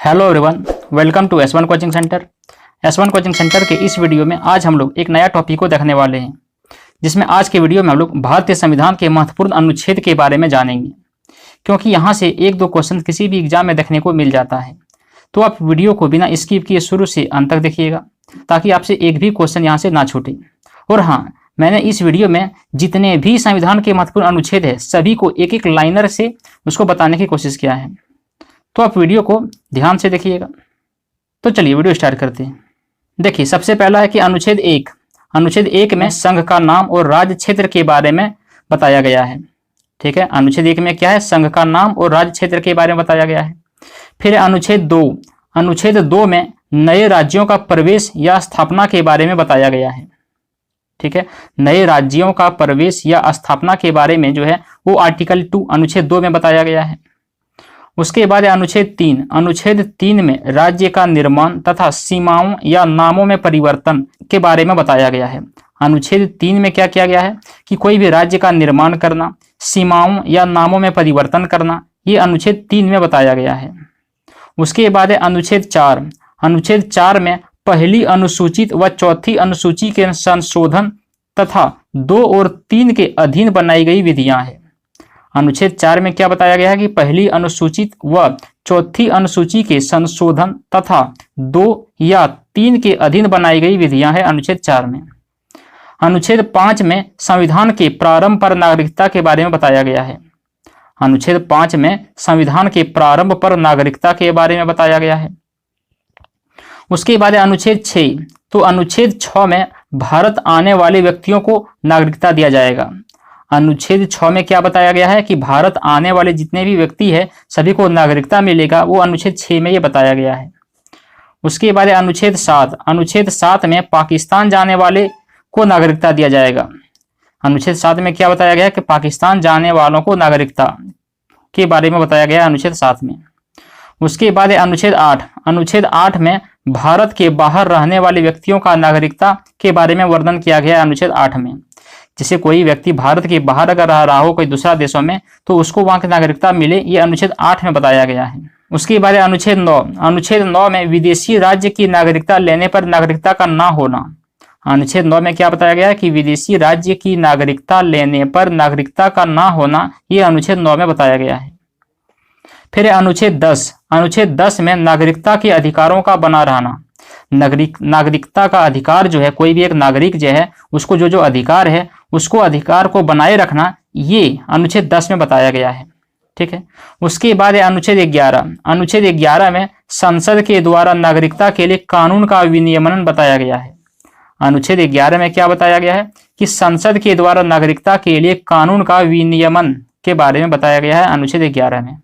Hello everyone, welcome to S1 coaching centre. S1 coaching centre के इस video में आज हम लोग एक नया टॉपिक को देखने वाले हैं, जिसमें आज के वीडियो में हम लोग भारतीय संविधान के महत्वपूर्ण अनुच्छेद के बारे में जानेंगे। क्योंकि यहाँ से एक दो क्वेश्चन किसी भी एग्जाम में देखने को मिल जाता है, तो आप वीडियो को बिना स्किप किए शुरू से अंत तक देखिएगा, ताकि आपसे एक भी क्वेश्चन यहाँ से ना छूटे। और हाँ, मैंने इस वीडियो में जितने भी संविधान के महत्वपूर्ण अनुच्छेद है सभी को एक एक लाइनर से उसको बताने की कोशिश किया है, तो आप वीडियो को ध्यान से देखिएगा। तो चलिए वीडियो स्टार्ट करते हैं। देखिए, सबसे पहला है कि अनुच्छेद एक में संघ का नाम और राज्य क्षेत्र के बारे में बताया गया है। ठीक है, अनुच्छेद 1 में क्या है? संघ का नाम और राज्य क्षेत्र के बारे में बताया गया है। फिर अनुच्छेद 2 में नए राज्यों का प्रवेश या स्थापना के बारे में बताया गया है। ठीक है, नए राज्यों का प्रवेश या स्थापना के बारे में जो है वो आर्टिकल 2 अनुच्छेद 2 में बताया गया है। उसके बाद अनुच्छेद 3 में राज्य का निर्माण तथा सीमाओं या नामों में परिवर्तन के बारे में बताया गया है। अनुच्छेद 3 में क्या किया गया है कि कोई भी राज्य का निर्माण करना, सीमाओं या नामों में परिवर्तन करना, ये अनुच्छेद 3 में बताया गया है। उसके बाद अनुच्छेद 4 में पहली अनुसूचित व चौथी अनुसूची के संशोधन तथा 2 और 3 के अधीन बनाई गई विधियां हैं। अनुच्छेद 4 में क्या बताया गया है कि पहली अनुसूचित व चौथी अनुसूची के संशोधन तथा 2 या 3 के अधीन बनाई गई विधियां हैं अनुच्छेद 4 में। अनुच्छेद 5 में संविधान के प्रारंभ पर नागरिकता के बारे में बताया गया है। अनुच्छेद 5 में संविधान के प्रारंभ पर नागरिकता के बारे में बताया गया है। उसके बाद अनुच्छेद 6, तो अनुच्छेद 6 में भारत आने वाले व्यक्तियों को नागरिकता दिया जाएगा। अनुच्छेद 6 में क्या बताया गया है कि भारत आने वाले जितने भी व्यक्ति है सभी को नागरिकता मिलेगा, वो अनुच्छेद 6 में ये बताया गया है। उसके बाद अनुच्छेद 7 में पाकिस्तान जाने वाले को नागरिकता दिया जाएगा। अनुच्छेद 7 में क्या बताया गया है कि पाकिस्तान जाने वालों को नागरिकता के बारे में बताया गया है अनुच्छेद 7 में। उसके बाद अनुच्छेद 8 में भारत के बाहर रहने वाले व्यक्तियों का नागरिकता के बारे में वर्णन किया गया है अनुच्छेद 8 में। जैसे कोई व्यक्ति भारत के बाहर अगर रह रहा हो कोई दूसरा देशों में, तो उसको वहां की नागरिकता मिले, ये अनुच्छेद 8 में बताया गया है। उसके बाद अनुच्छेद 9 में विदेशी राज्य की नागरिकता लेने पर नागरिकता का ना होना। अनुच्छेद 9 में क्या बताया गया है कि विदेशी राज्य की नागरिकता लेने पर नागरिकता का ना होना, ये अनुच्छेद 9 में बताया गया है। फिर अनुच्छेद 10 में नागरिकता के अधिकारों का बना रहना। नागरिकता का अधिकार जो है, कोई भी एक नागरिक जो है उसको जो अधिकार है उसको अधिकार को बनाए रखना, ये अनुच्छेद 10 में बताया गया है। ठीक है, उसके बाद अनुच्छेद 11 में संसद के द्वारा नागरिकता के लिए कानून का विनियमन बताया गया है। अनुच्छेद 11 में क्या बताया गया है कि संसद के द्वारा नागरिकता के लिए कानून का विनियमन के बारे में बताया गया है अनुच्छेद 11 में।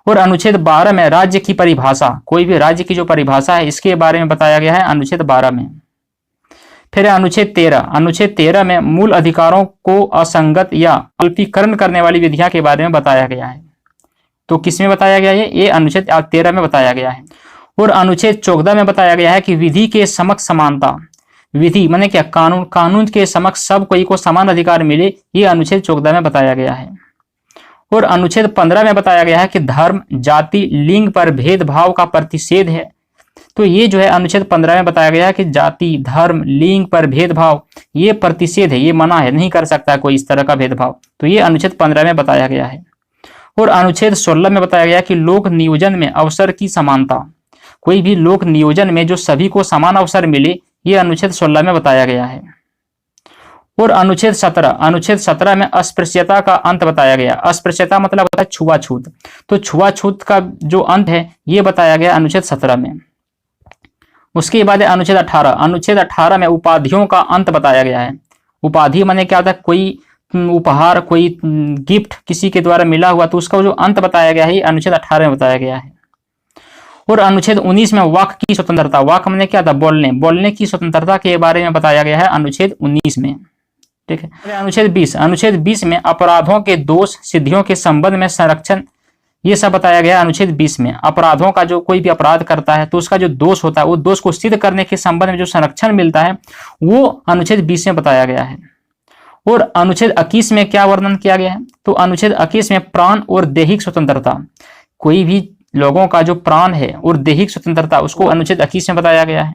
और अनुच्छेद 12 में राज्य की परिभाषा, कोई भी राज्य की जो परिभाषा है इसके बारे में बताया गया है अनुच्छेद 12 में। फिर अनुच्छेद 13 में मूल अधिकारों को असंगत या अल्पीकरण करने वाली विधियां के बारे में बताया गया है। तो किस में बताया गया है? ये अनुच्छेद 13 में बताया गया है। और अनुच्छेद 14 में बताया गया है कि विधि के समक्ष समानता। विधि माने क्या? कानून के समक्ष सब कोई को समान अधिकार मिले, ये अनुच्छेद 14 में बताया गया है। और अनुच्छेद 15 में बताया गया है कि धर्म, जाति, लिंग पर भेदभाव का प्रतिषेध है। तो ये जो है अनुच्छेद 15 में बताया गया है कि जाति, धर्म, लिंग पर भेदभाव ये प्रतिषेध है, ये मना है, नहीं कर सकता कोई इस तरह का भेदभाव। तो ये अनुच्छेद 15 में बताया गया है। और अनुच्छेद 16 में बताया गया है कि लोक नियोजन में अवसर की समानता। कोई भी लोक नियोजन में जो सभी को समान अवसर मिले, ये अनुच्छेद 16 में बताया गया है। और अनुच्छेद 17 में अस्पृश्यता का अंत बताया गया। अस्पृश्यता मतलब होता है छुआछूत, तो छुआछूत का जो अंत है ये बताया गया अनुच्छेद 17 में। उसके बाद अनुच्छेद 18 में उपाधियों का अंत बताया गया है। उपाधि माने क्या होता है? कोई उपहार, कोई गिफ्ट किसी के द्वारा मिला हुआ, तो उसका जो अंत बताया गया है ये अनुच्छेद 18 में बताया गया है। और अनुच्छेद 19 में वाक की स्वतंत्रता। वाक माने क्या था? बोलने की स्वतंत्रता के बारे में बताया गया है अनुच्छेद 19 में। ठीक है, अनुच्छेद 20 में अपराधों के दोष सिद्धियों के संबंध में संरक्षण, ये सब बताया गया अनुच्छेद 20 में। अपराधों का जो कोई भी अपराध करता है तो उसका जो दोष होता है, वो दोष को सिद्ध करने के संबंध में जो संरक्षण मिलता है वो अनुच्छेद 20 में बताया गया है। और अनुच्छेद 21 में क्या वर्णन किया गया है? तो अनुच्छेद 21 में प्राण और दैहिक स्वतंत्रता। कोई भी लोगों का जो प्राण है और दैहिक स्वतंत्रता उसको अनुच्छेद 21 में बताया गया है।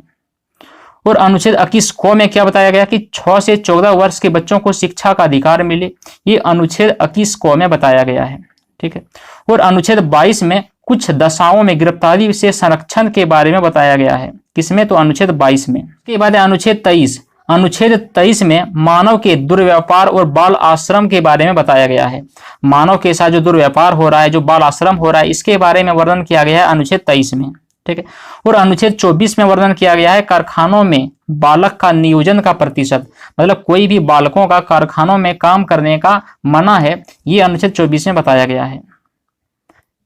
और अनुच्छेद 21 क में क्या बताया गया कि 6 से 14 वर्ष के बच्चों को शिक्षा का अधिकार मिले, ये अनुच्छेद 21 क में बताया गया है। ठीक है। और अनुच्छेद 22 में कुछ दशाओं में गिरफ्तारी से संरक्षण के बारे में बताया गया है। किसमें? तो अनुच्छेद 22 में। इसके बाद अनुच्छेद 23। अनुच्छेद 23 में मानव के दुर्व्यापार और बाल आश्रम के बारे में बताया गया है। मानव के साथ जो दुर्व्यापार हो रहा है, जो बाल आश्रम हो रहा है, इसके बारे में वर्णन किया गया है अनुच्छेद 23 में। ठीक है। और अनुच्छेद 24 में वर्णन किया गया है कारखानों में बालक का नियोजन का प्रतिशत, मतलब कोई भी बालकों का कारखानों में काम करने का मना है, ये अनुच्छेद 24 में बताया गया है।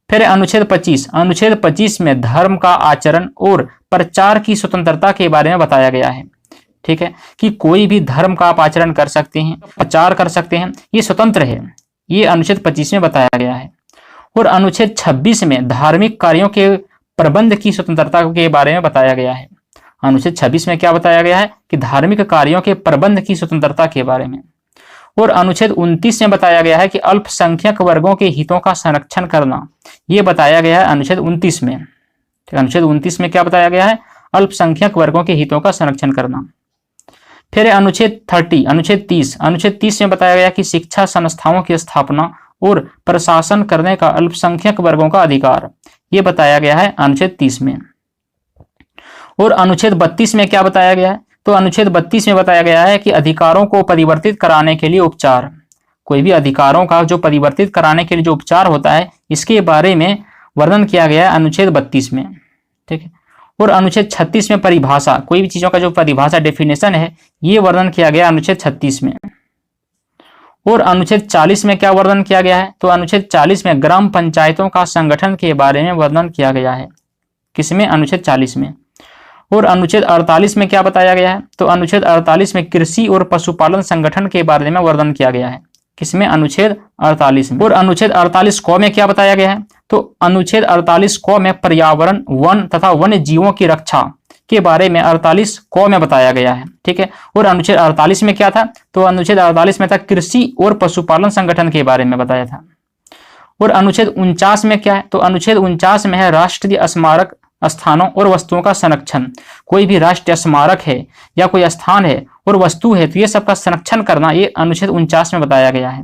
फिर अनुच्छेद 25। अनुच्छेद 25 में धर्म का आचरण और प्रचार की स्वतंत्रता के बारे में बताया गया है। ठीक है, कि कोई भी धर्म का आप आचरण कर सकते हैं, प्रचार कर सकते हैं, ये स्वतंत्र है, ये अनुच्छेद 25 में बताया गया है। और अनुच्छेद 26 में धार्मिक कार्यों के प्रबंध की स्वतंत्रता के बारे में बताया गया है। अनुच्छेद 26 में क्या बताया गया है कि धार्मिक कार्यों के प्रबंध की स्वतंत्रता के बारे में। और अनुच्छेद 29 में बताया गया है कि अल्पसंख्यक वर्गों के हितों का संरक्षण करना, यह बताया गया है अनुच्छेद 29 में। अनुच्छेद 29 में क्या बताया गया है? अल्पसंख्यक वर्गों के हितों का संरक्षण करना। फिर अनुच्छेद 30, अनुच्छेद 30। अनुच्छेद 30 में बताया गया कि शिक्षा संस्थाओं की स्थापना और प्रशासन करने का अल्पसंख्यक वर्गों का अधिकार, यह बताया गया है अनुच्छेद 30 में। और अनुच्छेद 32 में क्या बताया गया है? तो अनुच्छेद 32 में बताया गया है कि अधिकारों को परिवर्तित कराने के लिए उपचार, कोई भी अधिकारों का जो परिवर्तित कराने के लिए जो उपचार होता है, इसके बारे में वर्णन किया गया है अनुच्छेद 32 में। ठीक है। और अनुच्छेद 36 में परिभाषा, कोई भी चीजों का जो परिभाषा डेफिनेशन है, ये वर्णन किया गया अनुच्छेद 36 में। और अनुच्छेद 40 में क्या वर्णन किया गया है? तो अनुच्छेद 40 में ग्राम पंचायतों का संगठन के बारे में वर्णन किया गया है। किसमें? अनुच्छेद 40 में। और अनुच्छेद 48 में क्या बताया गया है? तो अनुच्छेद 48 में कृषि और पशुपालन संगठन के बारे में वर्णन किया गया है। किसमें? अनुच्छेद 48 में। और अनुच्छेद 48 क में क्या बताया गया है? तो अनुच्छेद 48 क में पर्यावरण, वन तथा वन्य जीवों की रक्षा के बारे में 48 क में बताया गया है। ठीक है। और अनुच्छेद 48 में क्या था? तो अनुच्छेद 48 में था कृषि और पशुपालन संगठन के बारे में बताया था। और अनुच्छेद 49 में क्या है? तो अनुच्छेद 49 में है राष्ट्रीय स्मारक स्थानों और वस्तुओं का संरक्षण। कोई भी राष्ट्रीय स्मारक है या कोई स्थान है और वस्तु है, तो ये सबका संरक्षण करना, ये अनुच्छेद 49 में बताया गया है।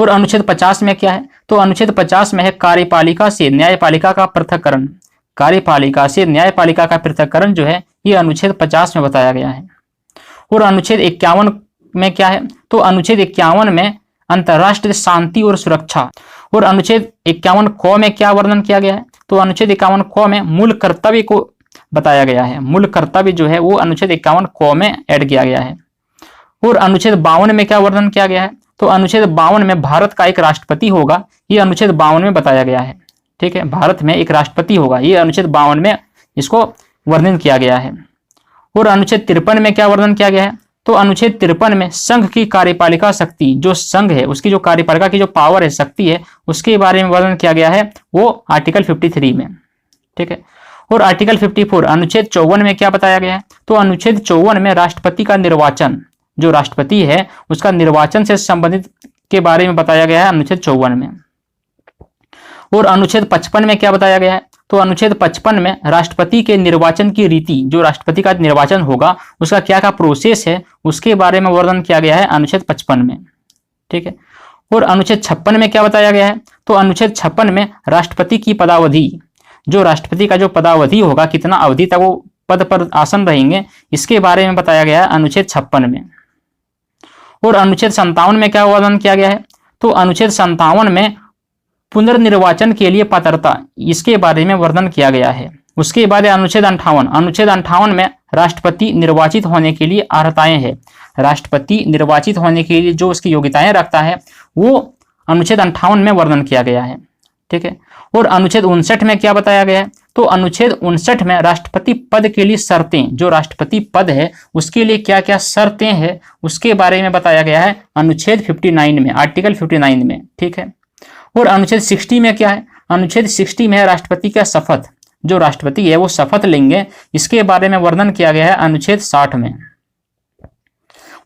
और अनुच्छेद 50 में क्या है? तो अनुच्छेद 50 में है कार्यपालिका से न्यायपालिका का पृथक्करण। कार्यपालिका से न्यायपालिका का पृथक्करण जो है, ये अनुच्छेद 50 में बताया गया है। और अनुच्छेद 51 में क्या है? तो अनुच्छेद 51 में अंतर्राष्ट्रीय शांति और सुरक्षा। और अनुच्छेद 51 क में क्या वर्णन किया गया है? तो अनुच्छेद 51 क में मूल कर्तव्य को बताया गया है। मूल कर्तव्य जो है वो अनुच्छेद 51 क में ऐड किया गया है। और अनुच्छेद 52 में क्या वर्णन किया गया है? तो अनुच्छेद 52 में भारत का एक राष्ट्रपति होगा, ये अनुच्छेद 52 में बताया गया है। ठीक है, भारत में एक राष्ट्रपति होगा, ये अनुच्छेद 52 में इसको वर्णन किया गया है। और अनुच्छेद 53 में क्या वर्णन किया गया है? तो अनुच्छेद 53 में संघ की कार्यपालिका शक्ति, जो संघ है उसकी जो कार्यपालिका की जो पावर है, शक्ति है, उसके बारे में वर्णन किया गया है, वो आर्टिकल 53 में। ठीक है। और आर्टिकल 54 अनुच्छेद 54 में क्या बताया गया है? तो अनुच्छेद 54 में राष्ट्रपति का निर्वाचन, जो राष्ट्रपति है उसका निर्वाचन से संबंधित के बारे में बताया गया है अनुच्छेद 54 में। और अनुच्छेद 55 में क्या बताया गया है? तो अनुच्छेद 55 में राष्ट्रपति के निर्वाचन की रीति, जो राष्ट्रपति का निर्वाचन होगा उसका क्या क्या प्रोसेस है, उसके बारे में वर्णन किया गया है अनुच्छेद 55 में। ठीक है। और अनुच्छेद 56 में क्या बताया गया है? तो अनुच्छेद 56 में राष्ट्रपति की पदावधि, जो राष्ट्रपति का जो पदावधि होगा, कितना अवधि तक वो पद पर आसन रहेंगे, इसके बारे में बताया गया है अनुच्छेद 56 में। और अनुच्छेद 57 में क्या वर्णन किया गया है? तो अनुच्छेद 57 में पुनर्निर्वाचन के लिए पात्रता, इसके बारे में वर्णन किया गया है। उसके बाद अनुच्छेद 58, अनुच्छेद 58 में राष्ट्रपति निर्वाचित होने के लिए अर्हताएं हैं। राष्ट्रपति निर्वाचित होने के लिए जो उसकी योग्यताएं रखता है, वो अनुच्छेद 58 में वर्णन किया गया है। ठीक है। और अनुच्छेद 59 में क्या बताया गया है? तो अनुच्छेद 59 में राष्ट्रपति पद के लिए शर्तें, जो राष्ट्रपति पद है उसके लिए क्या क्या शर्तें हैं, उसके बारे में बताया गया है अनुच्छेद 59 में, आर्टिकल 59 में। ठीक है। और अनुच्छेद 60 में क्या है? अनुच्छेद 60 में राष्ट्रपति का शपथ, जो राष्ट्रपति है वो शपथ लेंगे, इसके बारे में वर्णन किया गया है अनुच्छेद 60 में।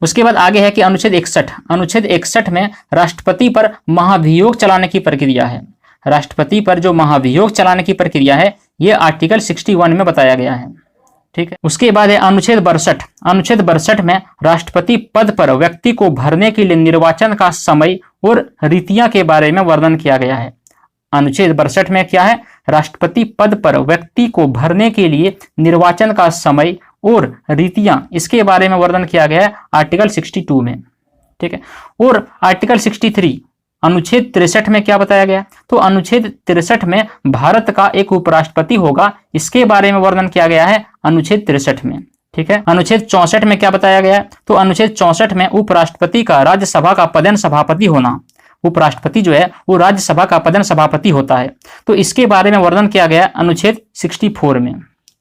उसके बाद आगे है कि अनुच्छेद 61, अनुच्छेद 61 में राष्ट्रपति पर महाभियोग चलाने की प्रक्रिया है। राष्ट्रपति पर जो महाभियोग चलाने की प्रक्रिया है ये आर्टिकल 61 में बताया गया है। ठीक है, उसके बाद है अनुच्छेद 62। अनुच्छेद 62 में राष्ट्रपति पद पर व्यक्ति को भरने के लिए निर्वाचन का समय और रीतियां के बारे में वर्णन किया गया है। अनुच्छेद 62 में क्या है, राष्ट्रपति पद पर व्यक्ति को भरने के लिए निर्वाचन का समय और रीतियां, इसके बारे में वर्णन किया गया है आर्टिकल 62 में। ठीक है, और आर्टिकल 63 अनुच्छेद 63 में क्या बताया गया, तो अनुच्छेद 63 में भारत का एक उपराष्ट्रपति होगा, इसके बारे में वर्णन किया गया है अनुच्छेद 63 में। ठीक है, अनुच्छेद 64 में क्या बताया गया है, तो अनुच्छेद 64 में उपराष्ट्रपति का राज्यसभा का पदेन सभापति होना, उपराष्ट्रपति जो है वो राज्यसभा का पदेन सभापति होता है, तो इसके बारे में वर्णन किया गया है अनुच्छेद 64 में।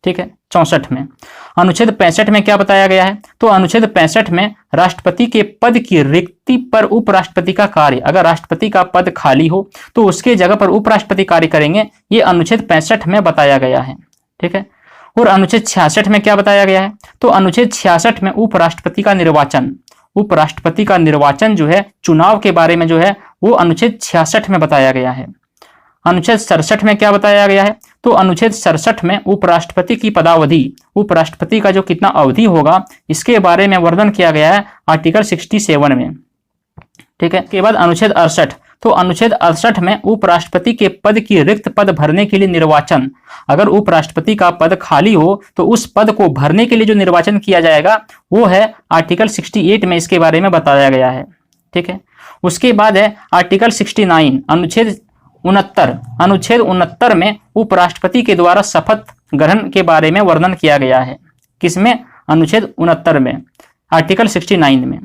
ठीक है, 64 में। अनुच्छेद 65 में क्या बताया गया है, तो अनुच्छेद 65 में राष्ट्रपति के पद की रिक्ति पर उपराष्ट्रपति का कार्य, अगर राष्ट्रपति का पद खाली हो तो उसके जगह पर उपराष्ट्रपति कार्य करेंगे, ये अनुच्छेद 65 में बताया गया है। ठीक है, और अनुच्छेद 66 में क्या बताया गया है, तो अनुच्छेद 66 में उपराष्ट्रपति का निर्वाचन, उपराष्ट्रपति का निर्वाचन जो है, चुनाव के बारे में जो है वो अनुच्छेद 66 में बताया गया है। अनुच्छेद 67 में क्या बताया गया है, तो अनुच्छेद 67 में उपराष्ट्रपति की पदावधि, उपराष्ट्रपति का जो कितना अवधि होगा, इसके बारे में वर्णन किया गया है आर्टिकल 67 में। ठीक है, के बाद अनुच्छेद 68, तो अनुच्छेद 68 में उपराष्ट्रपति के पद की रिक्त पद भरने के लिए निर्वाचन, अगर उपराष्ट्रपति का पद खाली हो तो उस पद को भरने के लिए जो निर्वाचन किया जाएगा वो है आर्टिकल 68 में, इसके बारे में बताया गया है। ठीक है, उसके बाद है आर्टिकल 69 अनुच्छेद 69। अनुच्छेद 69 में उपराष्ट्रपति के द्वारा शपथ ग्रहण के बारे में वर्णन किया गया है, किसमें, अनुच्छेद 69 में, आर्टिकल 69 में।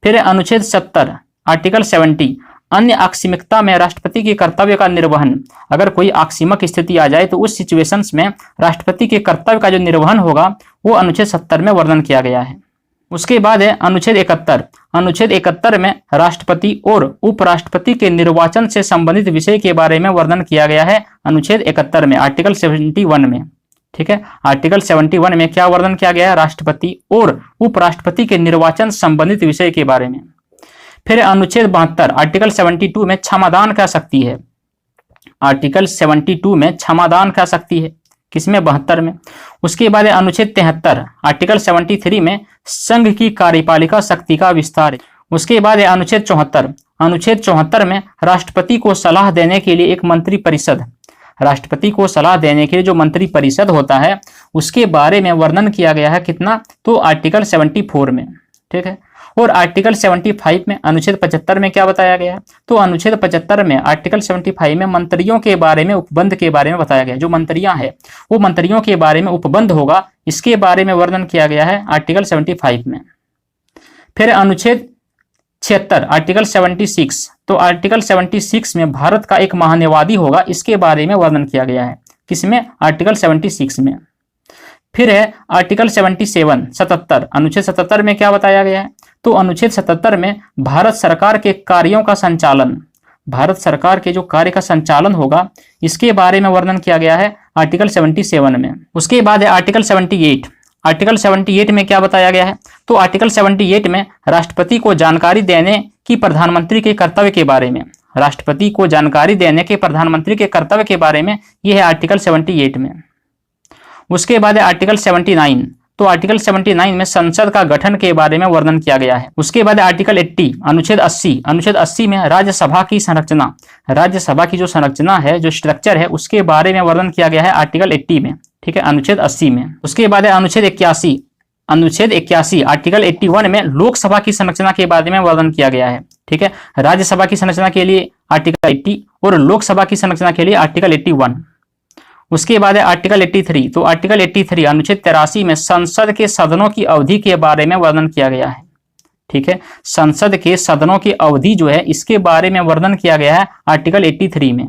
फिर अनुच्छेद 70 आर्टिकल 70 अन्य आकस्मिकता में राष्ट्रपति के कर्तव्य का निर्वहन, अगर कोई आकस्मिक स्थिति आ जाए तो उस सिचुएशंस में राष्ट्रपति के कर्तव्य का जो निर्वहन होगा वो अनुच्छेद 70 में वर्णन किया गया है। उसके बाद है अनुच्छेद 71। अनुच्छेद 71 में राष्ट्रपति और उपराष्ट्रपति के निर्वाचन से संबंधित विषय के बारे में वर्णन किया गया है अनुच्छेद 71 में, आर्टिकल 71 में। ठीक है, आर्टिकल 71 में क्या वर्णन किया गया है, राष्ट्रपति और उपराष्ट्रपति के निर्वाचन संबंधित विषय के बारे में। फिर अनुच्छेद 72 आर्टिकल 72 में क्षमादान कर सकती है, आर्टिकल 72 में क्षमादान कर सकती है, किसमें, 72 में। उसके बाद अनुच्छेद 73 आर्टिकल 73 में संघ की कार्यपालिका शक्ति का विस्तार। उसके बाद अनुच्छेद 74, अनुच्छेद 74 में राष्ट्रपति को सलाह देने के लिए एक मंत्री परिषद, राष्ट्रपति को सलाह देने के लिए जो मंत्री परिषद होता है उसके बारे में वर्णन किया गया है, कितना, तो आर्टिकल 74 में। ठीक है, और आर्टिकल 75 में अनुच्छेद 75 में क्या बताया गया है, तो अनुच्छेद 75 में आर्टिकल 75 में मंत्रियों के बारे में उपबंध के बारे में बताया गया है, जो मंत्रियां हैं वो मंत्रियों के बारे में उपबंध होगा, इसके बारे में वर्णन किया गया है आर्टिकल 75 में। फिर अनुच्छेद 76 आर्टिकल 76, तो आर्टिकल 76 में भारत का एक महान्यायवादी होगा, इसके बारे में वर्णन किया गया है, किसमें, आर्टिकल 76 में। फिर है आर्टिकल 77 अनुच्छेद 77 में क्या बताया गया है, तो अनुच्छेद 77 में भारत सरकार के कार्यों का संचालन, भारत सरकार के जो कार्य का संचालन होगा इसके बारे में वर्णन किया गया है आर्टिकल 77 में। उसके बाद है आर्टिकल 78। आर्टिकल 78 में क्या बताया गया है, तो आर्टिकल 78 में राष्ट्रपति को जानकारी देने की प्रधानमंत्री के कर्तव्य के बारे में, राष्ट्रपति को जानकारी देने के प्रधानमंत्री के कर्तव्य के बारे में, यह है आर्टिकल 78 में। उसके बाद है आर्टिकल 79, तो आर्टिकल 79 में संसद का गठन के बारे में वर्णन किया गया है। उसके बाद आर्टिकल 80 अनुच्छेद 80, अनुच्छेद 80 में राज्यसभा की संरचना, राज्यसभा की जो संरचना है, जो स्ट्रक्चर है, उसके बारे में वर्णन किया गया है आर्टिकल 80 में। ठीक है, अनुच्छेद 80 में। उसके बाद है अनुच्छेद 81, अनुच्छेद 81 आर्टिकल 81 में लोकसभा की संरचना के बारे में वर्णन किया गया है। ठीक है, राज्यसभा की संरचना के लिए आर्टिकल 80 और लोकसभा की संरचना के लिए आर्टिकल 81। उसके बाद है आर्टिकल 83, तो आर्टिकल 83 अनुच्छेद 83 में संसद के सदनों की अवधि के बारे में वर्णन किया गया है। ठीक है, संसद के सदनों की अवधि जो है इसके बारे में वर्णन किया गया है आर्टिकल 83 में।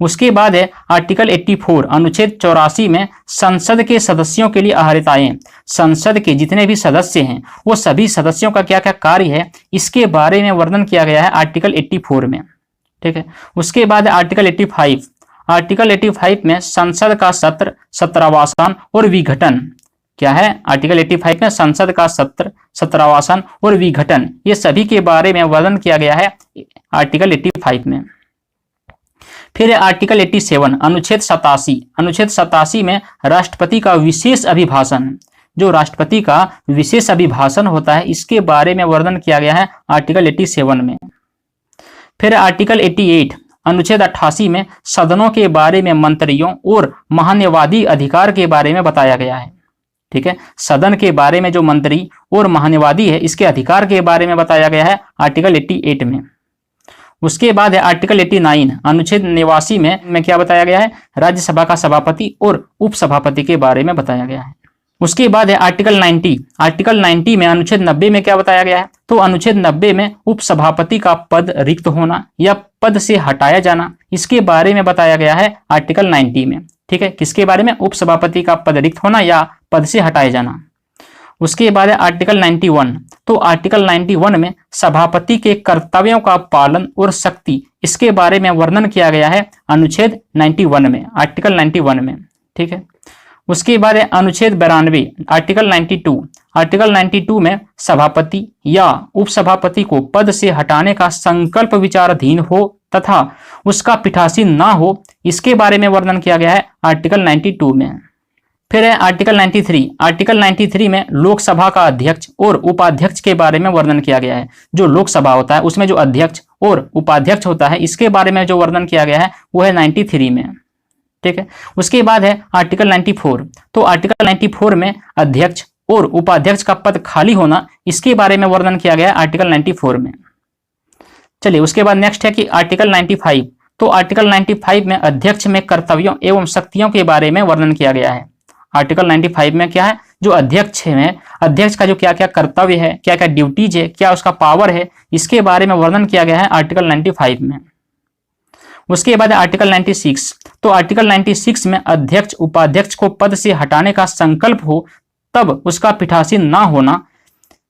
उसके बाद है आर्टिकल 84 अनुच्छेद 84 में संसद के सदस्यों के लिए अहर्ताएं, संसद के जितने भी सदस्य हैं वो सभी सदस्यों का क्या क्या कार्य है इसके बारे में वर्णन किया गया है आर्टिकल 84 में। ठीक है, उसके बाद आर्टिकल 85, आर्टिकल 85 में संसद का सत्र, सत्रावसान और विघटन, क्या है, आर्टिकल 85 में संसद का सत्र, सत्रावसान और विघटन, ये सभी के बारे में वर्णन किया गया है आर्टिकल 85 में। फिर है आर्टिकल 87 अनुच्छेद 87। अनुच्छेद 87 में राष्ट्रपति का विशेष अभिभाषण, जो राष्ट्रपति का विशेष अभिभाषण होता है, इसके बारे में वर्णन किया गया है आर्टिकल 87 में। फिर आर्टिकल 88 अनुच्छेद 88 में सदनों के बारे में मंत्रियों और महान्यायवादी अधिकार के बारे में बताया गया है। ठीक है, सदन के बारे में जो मंत्री और महान्यायवादी है इसके अधिकार के बारे में बताया गया है आर्टिकल 88 में। उसके बाद है आर्टिकल 89 अनुच्छेद 89 में क्या बताया गया है, राज्यसभा का सभापति और उपसभापति के बारे में बताया गया है। उसके बाद है आर्टिकल 90। आर्टिकल 90 में अनुच्छेद 90 में क्या बताया गया है, तो अनुच्छेद 90 में उपसभापति का पद रिक्त होना या पद से हटाया जाना, इसके बारे में बताया गया है आर्टिकल 90 में। ठीक है, किसके बारे में, उपसभापति का पद रिक्त होना या पद से हटाया जाना। उसके बाद है आर्टिकल 91। तो आर्टिकल 91 में सभापति के कर्तव्यों का पालन और शक्ति, इसके बारे में वर्णन किया गया है अनुच्छेद 91 में, आर्टिकल 91 में। ठीक है, उसके बाद है अनुच्छेद 92 आर्टिकल 92। आर्टिकल 92 में सभापति या उपसभापति को पद से हटाने का संकल्प विचाराधीन हो तथा उसका पीठासीन ना हो, इसके बारे में वर्णन किया गया है आर्टिकल 92 में। फिर है आर्टिकल 93। आर्टिकल 93 में लोकसभा का अध्यक्ष और उपाध्यक्ष के बारे में वर्णन किया गया है। जो लोकसभा होता है उसमें जो अध्यक्ष और उपाध्यक्ष होता है, इसके बारे में जो वर्णन किया गया है वो है 93 में। ठीक है, उसके बाद है आर्टिकल 94। तो आर्टिकल 94 में अध्यक्ष और उपाध्यक्ष का पद खाली होना, इसके बारे में वर्णन किया गया है आर्टिकल 94 में। चलिए, उसके बाद नेक्स्ट है कि आर्टिकल 95। तो आर्टिकल 95 में अध्यक्ष में कर्तव्यों एवं शक्तियों के बारे में वर्णन किया गया है। आर्टिकल 95 में क्या है, जो अध्यक्ष है, अध्यक्ष का जो क्या क्या कर्तव्य है, क्या क्या ड्यूटीज है, क्या उसका पावर है, इसके बारे में वर्णन किया गया है आर्टिकल 95 में। उसके बाद आर्टिकल 96। तो आर्टिकल 96 में अध्यक्ष उपाध्यक्ष को पद से हटाने का संकल्प हो तब उसका पीठासीन ना होना,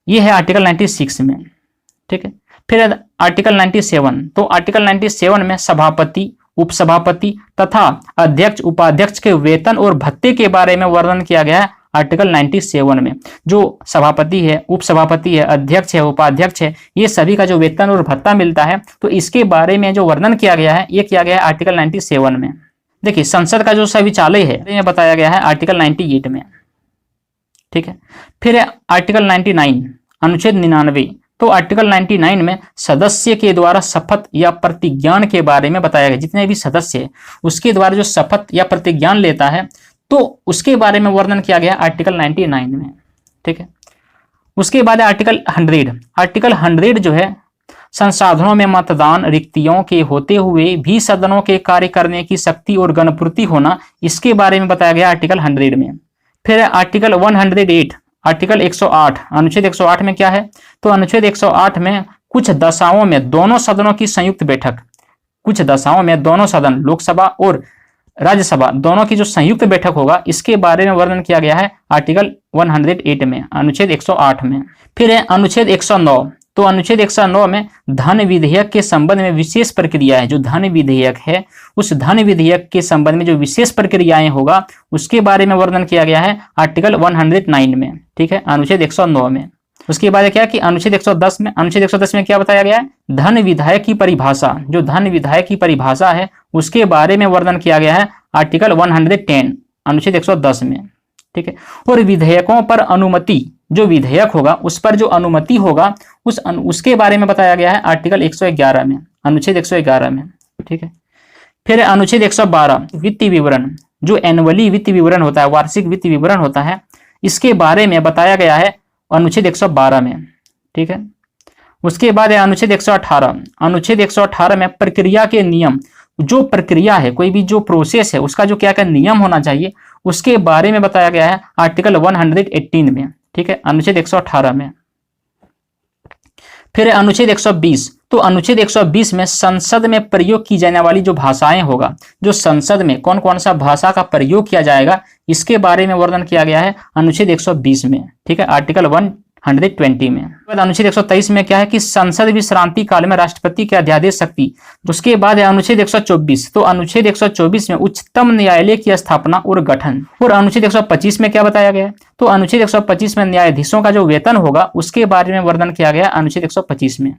यह है आर्टिकल 96 में। ठीक है, फिर आर्टिकल 97। तो आर्टिकल 97 में सभापति, उपसभापति तथा अध्यक्ष उपाध्यक्ष के वेतन और भत्ते के बारे में वर्णन किया गया है आर्टिकल 97 में। जो सभापति है, उपसभापति है, अध्यक्ष है, उपाध्यक्ष है, ये सभी का जो वेतन और भत्ता मिलता है, तो इसके बारे में जो वर्णन किया गया है ये किया गया है आर्टिकल 97 में। देखिए, संसद का जो संविचालय है ये बताया गया है आर्टिकल 98 में। ठीक है, फिर है आर्टिकल 99 अनुच्छेद 99। तो आर्टिकल 99 में सदस्य के द्वारा शपथ या प्रतिज्ञान के बारे में बताया गया। जितने भी सदस्य है उसके द्वारा जो शपथ या प्रतिज्ञान लेता है, तो उसके बारे में वर्णन किया गया आर्टिकल 99 में। ठीक है, उसके बाद आर्टिकल 100। आर्टिकल 100 जो है, संसाधनों में मतदान रिक्तियों के होते हुए भी सदनों के कार्य करने की शक्ति और गणपूर्ति होना, इसके बारे में बताया गया आर्टिकल 100 में। फिर आर्टिकल 108 आर्टिकल 108। अनुच्छेद 108 में क्या है, तो अनुच्छेद 108 में कुछ दशाओं में दोनों सदनों की संयुक्त बैठक, कुछ दशाओं में दोनों सदन लोकसभा और राज्यसभा दोनों की जो संयुक्त बैठक होगा, इसके बारे में वर्णन किया गया है आर्टिकल 108 में, अनुच्छेद 108 में। फिर है अनुच्छेद 109। तो अनुच्छेद 109 में धन विधेयक के संबंध में विशेष प्रक्रिया है। जो धन विधेयक है, उस धन विधेयक के संबंध में जो विशेष प्रक्रियाएं होगा, उसके बारे में वर्णन किया गया है आर्टिकल 109 में। ठीक है, अनुच्छेद 109 में। उसके बाद क्या कि अनुच्छेद 110 में, अनुच्छेद 110 में क्या बताया गया है, धन विधायक की परिभाषा, जो धन विधायक की परिभाषा है उसके बारे में वर्णन किया गया है आर्टिकल 110 अनुच्छेद 110 में। ठीक है, और विधेयकों पर अनुमति, जो विधेयक होगा उस पर जो अनुमति होगा उसके बारे में बताया गया है आर्टिकल 111 में, अनुच्छेद 111 में। ठीक है, फिर अनुच्छेद 112 वित्तीय विवरण, जो एनुअली वित्तीय विवरण होता है, वार्षिक वित्तीय विवरण होता है, इसके बारे में बताया गया है अनुच्छेद 112 में। ठीक है, उसके बाद है अनुच्छेद 118। अनुच्छेद 118 में प्रक्रिया के नियम, जो प्रक्रिया है, कोई भी जो प्रोसेस है, उसका जो क्या क्या नियम होना चाहिए, उसके बारे में बताया गया है आर्टिकल 118 में। ठीक है, अनुच्छेद 118 में। फिर अनुच्छेद 120। तो अनुच्छेद 120 में संसद में प्रयोग की जाने वाली जो भाषाएं होगा, जो संसद में कौन कौन सा भाषा का प्रयोग किया जाएगा, इसके बारे में वर्णन किया गया है अनुच्छेद 120 में। ठीक है, आर्टिकल 120 में। अनुच्छेद 123 में क्या है कि संसद विश्रांति काल में राष्ट्रपति के अध्यादेश शक्ति। उसके बाद है अनुच्छेद 124। तो अनुच्छेद 124 में उच्चतम न्यायालय की स्थापना और गठन। और अनुच्छेद 125 में क्या बताया गया है, तो अनुच्छेद 125 में न्यायाधीशों का जो वेतन होगा उसके बारे में वर्णन किया गया अनुच्छेद 125 में।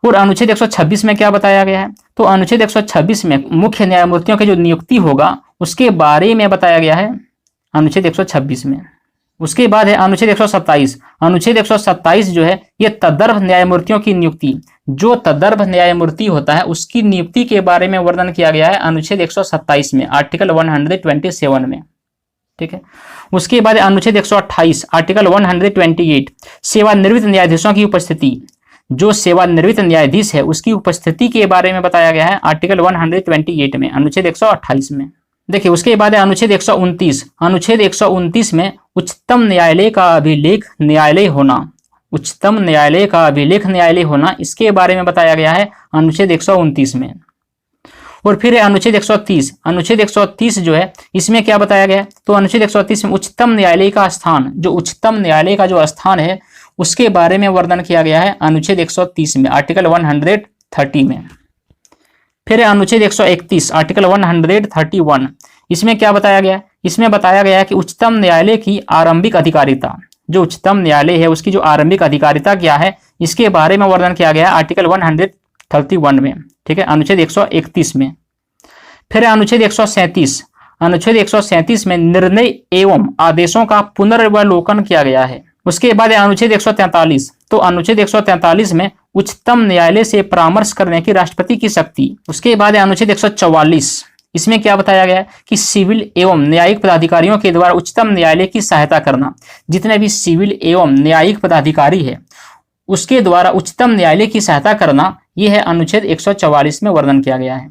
और अनुच्छेद 126 में क्या बताया गया है, तो अनुच्छेद 126 में मुख्य न्यायमूर्तियों की जो नियुक्ति होगा उसके बारे में बताया गया है अनुच्छेद 126 में। उसके बाद है अनुच्छेद 127। अनुच्छेद 127 जो है ये तदर्भ न्यायमूर्तियों की नियुक्ति, जो तदर्भ न्यायमूर्ति होता है उसकी नियुक्ति के बारे में वर्णन किया गया है अनुच्छेद 127 में, आर्टिकल 127 में। ठीक है। उसके बाद अनुच्छेद 128 आर्टिकल 128 सेवानिवृत्त न्यायाधीशों की उपस्थिति, जो सेवानिवृत्त न्यायाधीश है उसकी उपस्थिति के बारे में बताया गया है आर्टिकल 128 में, अनुच्छेद 128 में। देखिए उसके बाद है अनुच्छेद 129। अनुच्छेद 129 में उच्चतम न्यायालय का अभिलेख न्यायालय होना, उच्चतम न्यायालय का अभिलेख न्यायालय होना, इसके बारे में बताया गया है अनुच्छेद 129 में। और फिर है अनुच्छेद 130। अनुच्छेद 130 जो है इसमें क्या बताया गया है, तो अनुच्छेद 130 में उच्चतम न्यायालय का स्थान, जो उच्चतम न्यायालय का जो स्थान है उसके बारे में वर्णन किया गया है अनुच्छेद 130 में, आर्टिकल 130 में। फिर है अनुच्छेद 131 आर्टिकल 131। इसमें क्या बताया गया है, इसमें बताया गया है कि उच्चतम न्यायालय की आरंभिक अधिकारिता, जो उच्चतम न्यायालय है उसकी जो आरंभिक अधिकारिता क्या है इसके बारे में वर्णन किया गया है आर्टिकल 131 में। ठीक है, अनुच्छेद 131 में। फिर है अनुच्छेद 137। अनुच्छेद 137 में निर्णय एवं आदेशों का पुनर्वलोकन किया गया है। उसके बाद अनुच्छेद 143। तो अनुच्छेद 143 में उच्चतम न्यायालय से परामर्श करने की राष्ट्रपति की शक्ति। उसके बाद अनुच्छेद 144। इसमें क्या बताया गया है कि सिविल एवं न्यायिक पदाधिकारियों के द्वारा उच्चतम न्यायालय की सहायता करना, जितने भी सिविल एवं न्यायिक पदाधिकारी है उसके द्वारा उच्चतम न्यायालय की सहायता करना, यह है अनुच्छेद 144 में वर्णन किया गया है।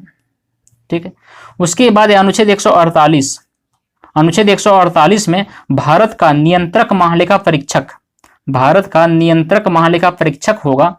ठीक है। उसके बाद अनुच्छेद 148। अनुच्छेद 148 में भारत का नियंत्रक महालेखा परीक्षक, भारत का नियंत्रक महालेखा परीक्षक होगा,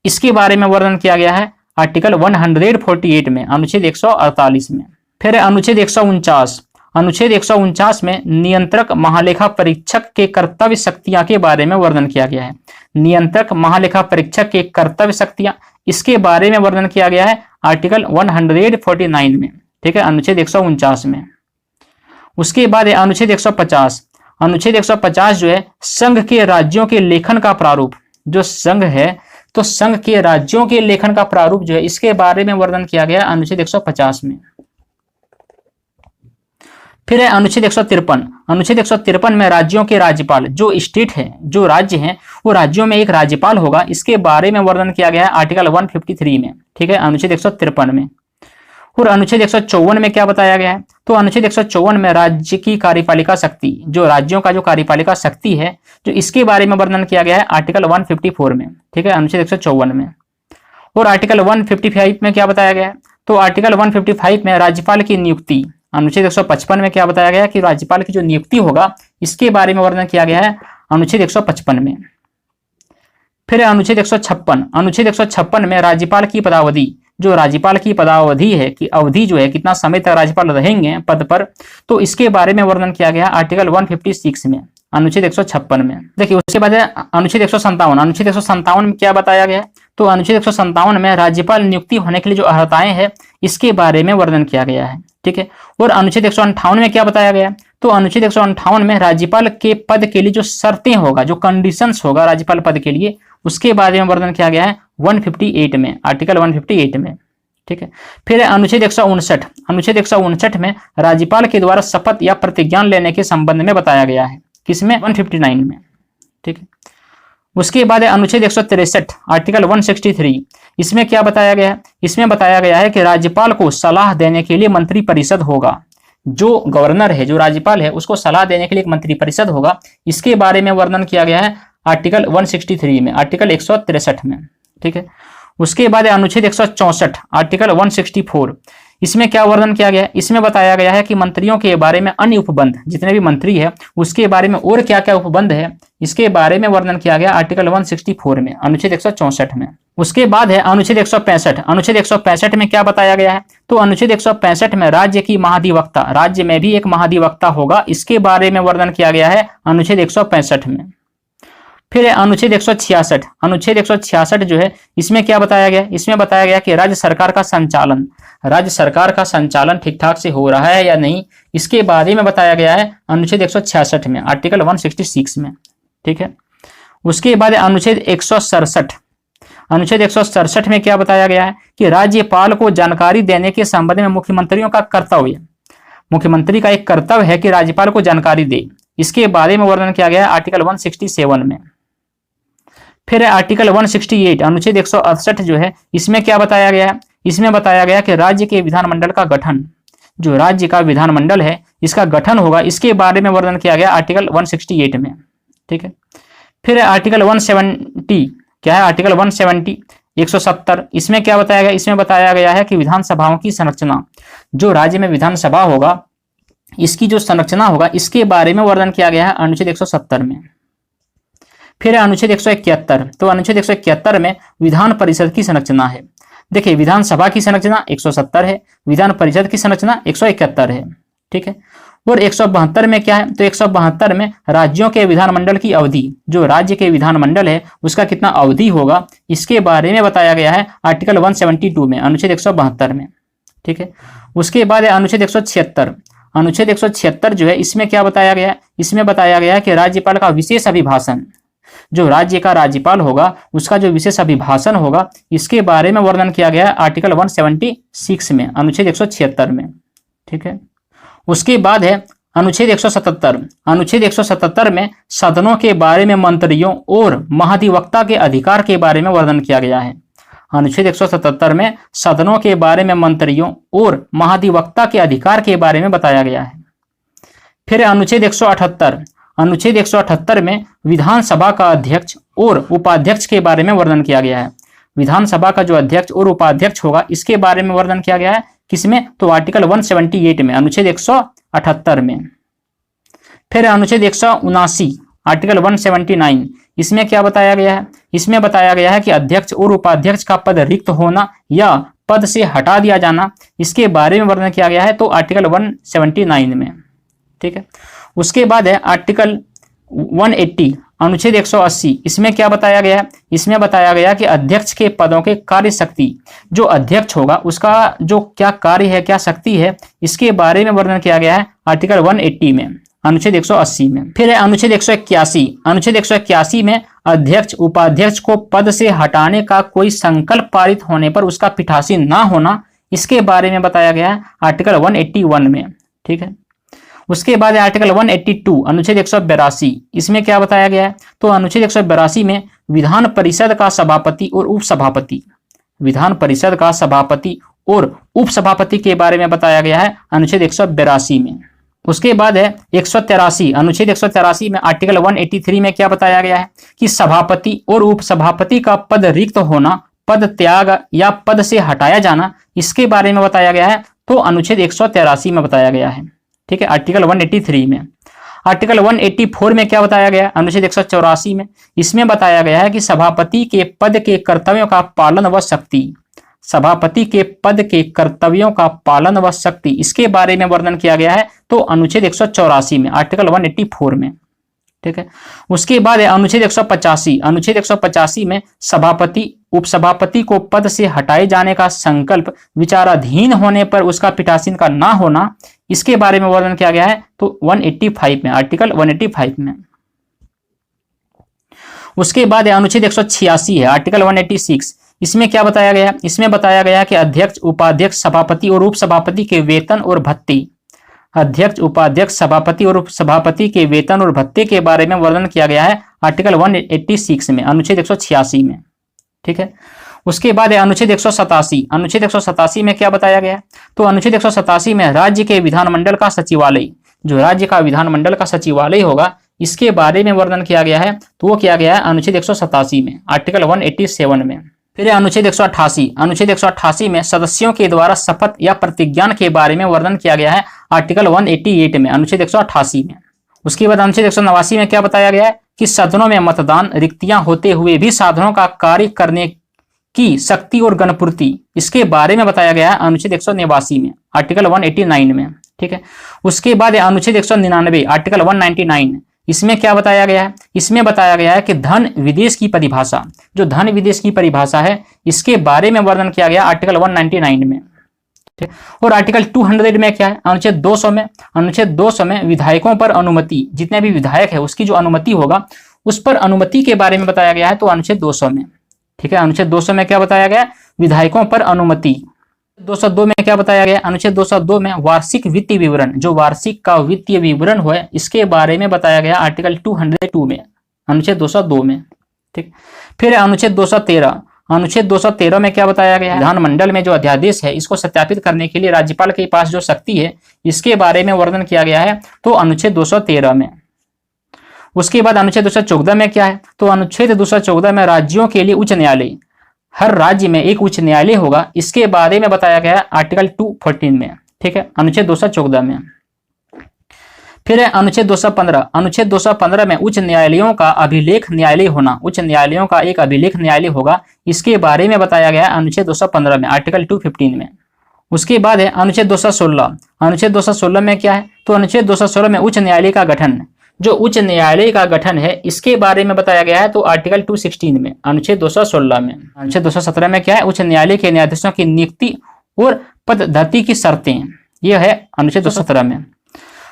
इसके बारे में वर्णन किया गया है आर्टिकल 148 में, अनुच्छेद 148 में। फिर अनुच्छेद 149। अनुच्छेद 149 में नियंत्रक महालेखा परीक्षक के कर्तव्य शक्तियां के बारे में वर्णन किया गया है। नियंत्रक महालेखा परीक्षक के कर्तव्य शक्तियां, इसके बारे में वर्णन किया गया है आर्टिकल 149 में। ठीक है, अनुच्छेद 149 में। उसके बाद अनुच्छेद 150। अनुच्छेद 150 जो है संघ के राज्यों के लेखन का प्रारूप, जो संघ है तो संघ के राज्यों के लेखन का प्रारूप जो है इसके बारे में वर्णन किया गया अनुच्छेद 150 में। फिर है अनुच्छेद 153। अनुच्छेद 153 में राज्यों के राज्यपाल, जो स्टेट है, जो राज्य हैं, वो राज्यों में एक राज्यपाल होगा, इसके बारे में वर्णन किया गया है आर्टिकल 153 में। ठीक है, अनुच्छेद 153 में। और अनुच्छेद 154 में क्या बताया गया है, तो अनुच्छेद 154 में राज्य की कार्यपालिका शक्ति, जो राज्यों का जो कार्यपालिका शक्ति है, जो इसके बारे में वर्णन किया गया है आर्टिकल 154 में। ठीक है, अनुच्छेद 154 में। और आर्टिकल 155 में क्या बताया गया है, तो आर्टिकल 155 में राज्यपाल की नियुक्ति, अनुच्छेद 155 में क्या बताया गया है कि राज्यपाल की जो नियुक्ति होगा इसके बारे में वर्णन किया गया है अनुच्छेद 155 में। फिर अनुच्छेद 156। अनुच्छेद 156 में राज्यपाल की पदावधि, जो राज्यपाल की पदावधि है कि अवधि जो है कितना समय तक राज्यपाल रहेंगे पद पर, तो इसके बारे में वर्णन किया गया आर्टिकल 156 में, अनुच्छेद 156 में। देखिए उसके बाद अनुच्छेद 157। अनुच्छेद 157 में क्या बताया गया है, तो अनुच्छेद 157 में राज्यपाल नियुक्ति होने के लिए जो अर्हताएं हैं इसके बारे में वर्णन किया गया है। ठीक है। और अनुच्छेद 158 में क्या बताया गया, तो अनुच्छेद 158 में राज्यपाल के पद के लिए जो शर्तें होगा, जो कंडीशंस होगा राज्यपाल पद के लिए, उसके बारे में वर्णन किया गया है 158 में, आर्टिकल 158 में। ठीक है। फिर अनुच्छेद 159। अनुच्छेद 159 में राज्यपाल के द्वारा शपथ या प्रतिज्ञान लेने के संबंध में बताया गया है, किसमें, 159 में। ठीक है। उसके बाद अनुच्छेद 163 आर्टिकल 163। इसमें क्या बताया गया है, इसमें बताया गया है कि राज्यपाल को सलाह देने के लिए मंत्री परिषद होगा, जो गवर्नर है, जो राज्यपाल है, उसको सलाह देने के लिए एक मंत्री परिषद होगा, इसके बारे में वर्णन किया गया है आर्टिकल 163 में, आर्टिकल 163 में। ठीक है। उसके बाद अनुच्छेद 164 आर्टिकल 164। इसमें क्या वर्णन किया गया है, इसमें बताया गया है कि मंत्रियों के बारे में अन्य उपबंध, जितने भी मंत्री है उसके बारे में और क्या क्या उपबंध है इसके बारे में वर्णन किया गया आर्टिकल 164 में, अनुच्छेद 164 में। उसके बाद है अनुच्छेद 165। अनुच्छेद 165 में क्या बताया गया है, तो अनुच्छेद 165 में राज्य की महाधिवक्ता, राज्य में भी एक महाधिवक्ता होगा, इसके बारे में वर्णन किया गया है अनुच्छेद 165 में। फिर अनुच्छेद 166। अनुच्छेद 166 जो है इसमें क्या बताया गया, इसमें बताया गया कि राज्य सरकार का संचालन, राज्य सरकार का संचालन ठीक ठाक से हो रहा है या नहीं, इसके बारे में बताया गया है अनुच्छेद 166 में, आर्टिकल 166 में। ठीक है। उसके बाद अनुच्छेद 167। अनुच्छेद 167 में क्या बताया गया है कि राज्यपाल को जानकारी देने के संबंध में मुख्यमंत्रियों का कर्तव्य, मुख्यमंत्री का एक कर्तव्य है कि राज्यपाल को जानकारी दे, इसके बारे में वर्णन किया गया है आर्टिकल 167 में। फिर आर्टिकल 168 अनुच्छेद 168 जो है, इसमें क्या बताया गया है, इसमें बताया गया कि राज्य के विधानमंडल का गठन, जो राज्य का विधानमंडल है इसका गठन होगा, इसके बारे में वर्णन किया गया आर्टिकल 168 में। ठीक है। फिर आर्टिकल 170 क्या है, आर्टिकल 170 170 इसमें क्या बताया गया, इसमें बताया गया है कि विधानसभाओं की संरचना, जो राज्य में विधानसभा होगा इसकी जो संरचना होगा इसके बारे में वर्णन किया गया है अनुच्छेद 170 में। फिर अनुच्छेद 171, तो अनुच्छेद 171 में विधान परिषद की संरचना है। देखिए विधानसभा की संरचना 170 है, विधान परिषद की संरचना 171 है। ठीक है। और 172 में क्या है, तो 172 में राज्यों के विधानमंडल की अवधि, जो राज्य के विधानमंडल है उसका कितना अवधि होगा, इसके बारे में बताया गया है आर्टिकल 172 में, अनुच्छेद 172 में। ठीक है। उसके बाद अनुच्छेद 176, अनुच्छेद 176 जो है इसमें क्या बताया गया है, इसमें बताया गया है कि राज्यपाल का विशेष अभिभाषण, जो राज्य का राज्यपाल होगा उसका जो विशेष अभिभाषण होगा इसके बारे में वर्णन किया गया है आर्टिकल 176 में, अनुच्छेद 176 में। ठीक है। उसके बाद है अनुच्छेद 177, अनुच्छेद 177 में सदनों के बारे में मंत्रियों और महाधिवक्ता के अधिकार के बारे में वर्णन किया गया है। अनुच्छेद 177 में सदनों के बारे में मंत्रियों और महाधिवक्ता के अधिकार के बारे में बताया गया है। फिर अनुच्छेद 178, अनुच्छेद 178 में विधानसभा का अध्यक्ष और उपाध्यक्ष के बारे में वर्णन किया गया है। विधानसभा का जो अध्यक्ष और उपाध्यक्ष होगा इसके बारे में वर्णन किया गया है, किसमें, तो आर्टिकल 178 में, अनुच्छेद 178 में। फिर अनुच्छेद 179 आर्टिकल 179 इसमें क्या बताया गया है, इसमें बताया गया है कि अध्यक्ष और उपाध्यक्ष का पद रिक्त होना या पद से हटा दिया जाना, इसके बारे में वर्णन किया गया है, तो आर्टिकल 179 में। ठीक है। उसके बाद है आर्टिकल 180 अनुच्छेद 180 इसमें क्या बताया गया है, इसमें बताया गया कि अध्यक्ष के पदों के कार्य शक्ति, जो अध्यक्ष होगा उसका जो क्या कार्य है, क्या शक्ति है, इसके बारे में वर्णन किया गया है आर्टिकल 180 में, अनुच्छेद 180 में। फिर है अनुच्छेद 181, अनुच्छेद 181 में अध्यक्ष उपाध्यक्ष को पद से हटाने का कोई संकल्प पारित होने पर उसका पीठासीन ना होना, इसके बारे में बताया गया है आर्टिकल 181 में। ठीक है। उसके बाद आर्टिकल 182 अनुच्छेद 182 इसमें क्या बताया गया है, तो अनुच्छेद 182 में विधान परिषद का सभापति और उपसभापति, विधान परिषद का सभापति और उपसभापति के बारे में बताया गया है अनुच्छेद 182 में। उसके बाद है 183 अनुच्छेद 183 में आर्टिकल 183 में क्या बताया गया है कि सभापति और उपसभापति का पद रिक्त होना, पद त्याग या पद से हटाया जाना, इसके बारे में बताया गया है, तो अनुच्छेद 183 में बताया गया है। ठीक है। आर्टिकल 183 में। आर्टिकल 184 में क्या बताया गया, अनुच्छेद 184 में, इसमें बताया गया है कि सभापति के पद के कर्तव्यों का पालन व शक्ति, सभापति के पद के कर्तव्यों का पालन व शक्ति, इसके बारे में वर्णन किया गया है, तो अनुच्छेद 184 में, आर्टिकल 184 में। ठीक है। उसके बाद अनुच्छेद 185, अनुच्छेद 185 में सभापति उपसभापति को पद से हटाए जाने का संकल्प विचाराधीन होने पर उसका पीठासीन का ना होना, इसके बारे में वर्णन किया गया है, तो 185 में, आर्टिकल 185 में। उसके बाद अनुच्छेद 186 है, आर्टिकल 186 इसमें क्या बताया गया, इसमें बताया गया कि अध्यक्ष उपाध्यक्ष सभापति और उपसभापति के वेतन और भत्ते, अध्यक्ष उपाध्यक्ष सभापति और उपसभापति के वेतन और भत्ते के बारे में वर्णन किया गया है आर्टिकल 186 में, अनुच्छेद 186 में। ठीक है। उसके बाद अनुच्छेद 187, अनुच्छेद 187 में क्या बताया गया, तो अनुच्छेद 187 में राज्य के विधानमंडल का सचिवालय, जो राज्य का विधानमंडल का सचिवालय होगा, इसके बारे में वर्णन किया गया है, तो वो किया गया है अनुच्छेद 187 में, आर्टिकल 187 में। फिर अनुच्छेद 188, अनुच्छेद 188 में सदस्यों के द्वारा शपथ या प्रतिज्ञान के बारे में वर्णन किया गया है आर्टिकल 188 में, अनुच्छेद 188 में। उसके बाद अनुच्छेद 189 में क्या बताया गया है कि सदनों में मतदान रिक्तियां होते हुए भी साधनों का कार्य करने की शक्ति और गणपूर्ति, इसके बारे में बताया गया है अनुच्छेद 189 में, आर्टिकल 189 में। ठीक है। उसके बाद अनुच्छेद 199 आर्टिकल 199 इसमें क्या बताया गया है, इसमें बताया गया है कि धन विदेश की परिभाषा, जो धन विदेश की परिभाषा है, इसके बारे में वर्णन किया गया आर्टिकल 199 में। और आर्टिकल 200 में क्या है, अनुच्छेद 200 में, अनुच्छेद 200 में विधायकों पर अनुमति, जितने भी विधायक है उसकी जो अनुमति होगा उस पर अनुमति के बारे में बताया गया है, तो अनुच्छेद 200 में। ठीक है। अनुच्छेद 200 में क्या बताया गया, विधायकों पर अनुमति। 202 में क्या बताया गया, अनुच्छेद 202 में वार्षिक वित्तीय विवरण, जो वार्षिक का वित्तीय विवरण हो इसके बारे में बताया गया आर्टिकल 202 में, अनुच्छेद 202 में। ठीक। फिर अनुच्छेद 213, अनुच्छेद 213 में क्या बताया गया, विधानमंडल में जो अध्यादेश है इसको सत्यापित करने के लिए राज्यपाल के पास जो शक्ति है इसके बारे में वर्णन किया गया है, तो अनुच्छेद 213 में। उसके बाद अनुच्छेद 214 में क्या है, तो अनुच्छेद 214 में राज्यों के लिए उच्च न्यायालय, हर राज्य में एक उच्च न्यायालय होगा, इसके बारे में बताया गया आर्टिकल 214 में। ठीक है, अनुच्छेद 214 में। फिर है अनुच्छेद 215, अनुच्छेद 215 में उच्च न्यायालयों का अभिलेख न्यायालय होना, उच्च न्यायालयों का एक अभिलेख न्यायालय होगा, इसके बारे में बताया गया अनुच्छेद 215 में, आर्टिकल 215 में। उसके बाद है अनुच्छेद 216, अनुच्छेद 216 में क्या है, तो अनुच्छेद 216 में उच्च न्यायालय का गठन, जो उच्च न्यायालय का गठन है इसके बारे में बताया गया है, तो आर्टिकल 216 में, अनुच्छेद 216 में। अनुच्छेद 217 में क्या है, उच्च न्यायालय के न्यायाधीशों की नियुक्ति और पदोन्नति की शर्तें, यह है अनुच्छेद 217 में।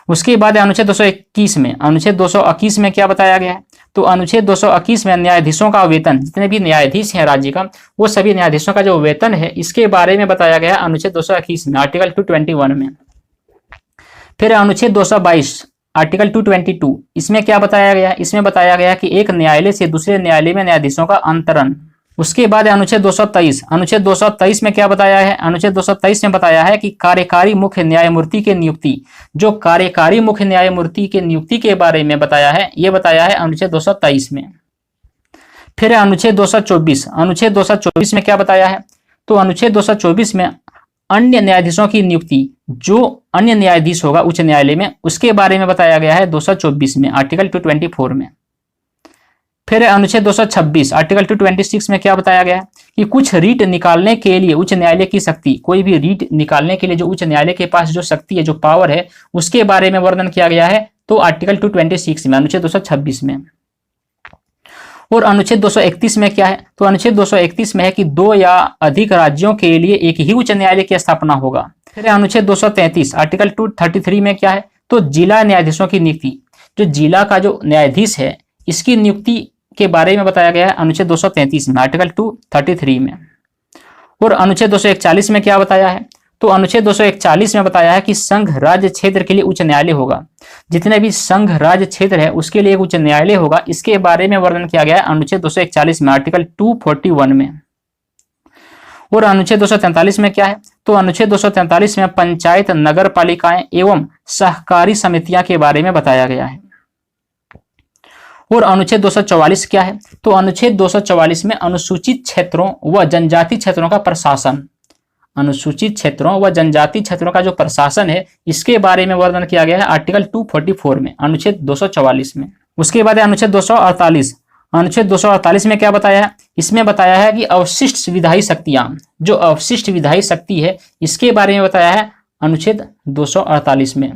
उसके बाद अनुच्छेद 221 में, अनुच्छेद 221 में क्या बताया गया है, तो अनुच्छेद 221 में न्यायाधीशों का वेतन, जितने भी न्यायाधीश हैं राज्य का, वो सभी न्यायाधीशों का जो वेतन है इसके बारे में बताया गया अनुच्छेद 221 में, आर्टिकल 221 में। फिर अनुच्छेद 222, आर्टिकल 222, इसमें क्या बताया गया, इसमें बताया गया कि एक न्यायालय से दूसरे न्यायालय में न्यायाधीशों का अंतरण। उसके बाद अनुच्छेद 223, अनुच्छेद 223 में क्या बताया है, अनुच्छेद 223 में बताया है कि कार्यकारी मुख्य न्यायमूर्ति के नियुक्ति, जो कार्यकारी मुख्य न्यायमूर्ति के नियुक्ति के बारे में बताया है, यह बताया है अनुच्छेद 223 में। फिर अनुच्छेद 224, अनुच्छेद 224 में क्या बताया है, तो अनुच्छेद 224 में अन्य न्यायाधीशों की नियुक्ति, जो अन्य न्यायाधीश होगा उच्च न्यायालय में, उसके बारे में बताया गया है 224 में, आर्टिकल 224 में। फिर अनुच्छेद 226, आर्टिकल 226 में क्या बताया गया है कि कुछ रीट निकालने के लिए उच्च न्यायालय की शक्ति, कोई भी रीट निकालने के लिए जो उच्च न्यायालय के पास जो शक्ति है, जो पावर है, उसके बारे में वर्णन किया गया है, तो आर्टिकल 226 में, अनुच्छेद 226 में। और अनुच्छेद 231 में क्या है, तो अनुच्छेद 231 में है कि 2 या अधिक राज्यों के लिए एक ही उच्च न्यायालय की स्थापना होगा। फिर अनुच्छेद 233, आर्टिकल 233 में क्या है, तो जिला न्यायाधीशों की नियुक्ति, जो जिला का जो न्यायाधीश है इसकी नियुक्ति के बारे में बताया गया है अनुच्छेद 233 में, आर्टिकल 233 में। और अनुच्छेद 241 में क्या बताया है, तो अनुच्छेद 241 में बताया है कि संघ राज्य क्षेत्र के लिए उच्च न्यायालय होगा, जितने भी संघ राज्य क्षेत्र है उसके लिए एक उच्च न्यायालय होगा, इसके बारे में वर्णन किया गया है अनुच्छेद 241 में, आर्टिकल 241 में। और अनुच्छेद 243 में क्या है, तो अनुच्छेद 243 में पंचायत, नगर पालिकाएं एवं सहकारी समितियां के बारे में बताया गया है। और अनुच्छेद 244 क्या है, तो अनुच्छेद 244 में अनुसूचित क्षेत्रों व जनजाति क्षेत्रों का प्रशासन, अनुसूचित क्षेत्रों व जनजाति क्षेत्रों का जो प्रशासन है इसके बारे में वर्णन किया गया है आर्टिकल 244 में, अनुच्छेद 244 में। उसके बाद अनुच्छेद 248, अनुच्छेद 248 में क्या बताया है, इसमें बताया है कि अवशिष्ट विधायी शक्तियां, जो अवशिष्ट विधायी शक्ति है इसके बारे में बताया है अनुच्छेद 248 में।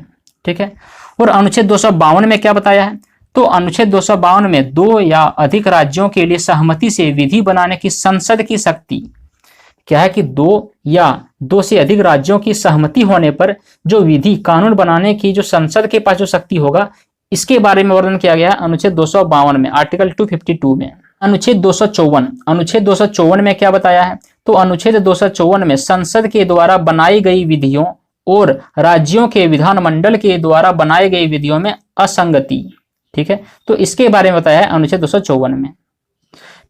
ठीक है। और अनुच्छेद 252 में क्या बताया है, तो अनुच्छेद 252 में 2 या अधिक राज्यों के लिए सहमति से विधि बनाने की संसद की शक्ति, क्या है कि 2 या 2 से अधिक राज्यों की सहमति होने पर जो विधि कानून बनाने की जो संसद के पास जो शक्ति होगा, इसके बारे में वर्णन किया गया अनुच्छेद 252 में, आर्टिकल 252 में। अनुच्छेद 254, अनुच्छेद 254 में क्या बताया है, तो अनुच्छेद 254 में संसद के द्वारा बनाई गई विधियों और राज्यों के विधानमंडल के द्वारा बनाई गई विधियों में असंगति, ठीक है, तो इसके बारे में बताया है अनुच्छेद 254 में।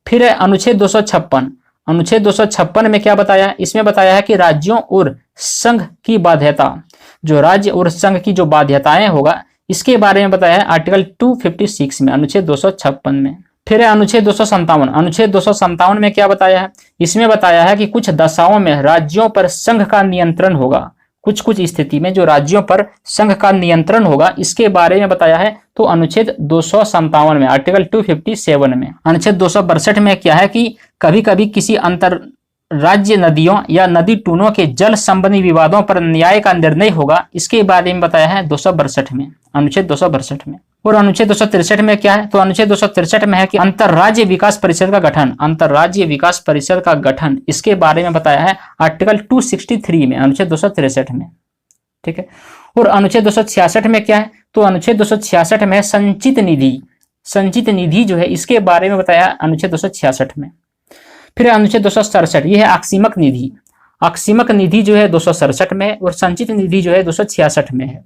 फिर है अनुच्छेद 256, अनुच्छेद 256 में क्या बताया है, इसमें बताया है कि राज्यों और संघ की बाध्यता, जो राज्य और संघ की जो बाध्यताएं होगा इसके बारे में बताया है आर्टिकल 256 में, अनुच्छेद 256 में। फिर है अनुच्छेद 257, अनुच्छेद 257 में क्या बताया है, इसमें बताया है कि कुछ दशाओं में राज्यों पर संघ का नियंत्रण होगा, कुछ कुछ स्थिति में जो राज्यों पर संघ का नियंत्रण होगा इसके बारे में बताया है, तो अनुच्छेद 257 में, आर्टिकल 257 में। अनुच्छेद 262 में क्या है कि कभी कभी किसी अंतर राज्य नदियों या नदी टूनों के जल संबंधी विवादों पर न्याय का निर्णय होगा, इसके बारे में बताया है 262 में, अनुच्छेद 262 में। और अनुच्छेद 263 में क्या है, तो अनुच्छेद 263 में है कि अंतरराज्य विकास परिषद का गठन, अंतरराज्य विकास परिषद का गठन, इसके बारे में बताया है आर्टिकल 263 में, अनुच्छेद 263 में। ठीक है। और अनुच्छेद 266 में क्या है, तो अनुच्छेद 266 में संचित निधि, संचित निधि जो है इसके बारे में बताया अनुच्छेद 266 में। फिर अनुच्छेद 267, यह है आकस्मिक निधि। आकस्मिक निधि जो है 267 में है और संचित निधि जो है 266 में है।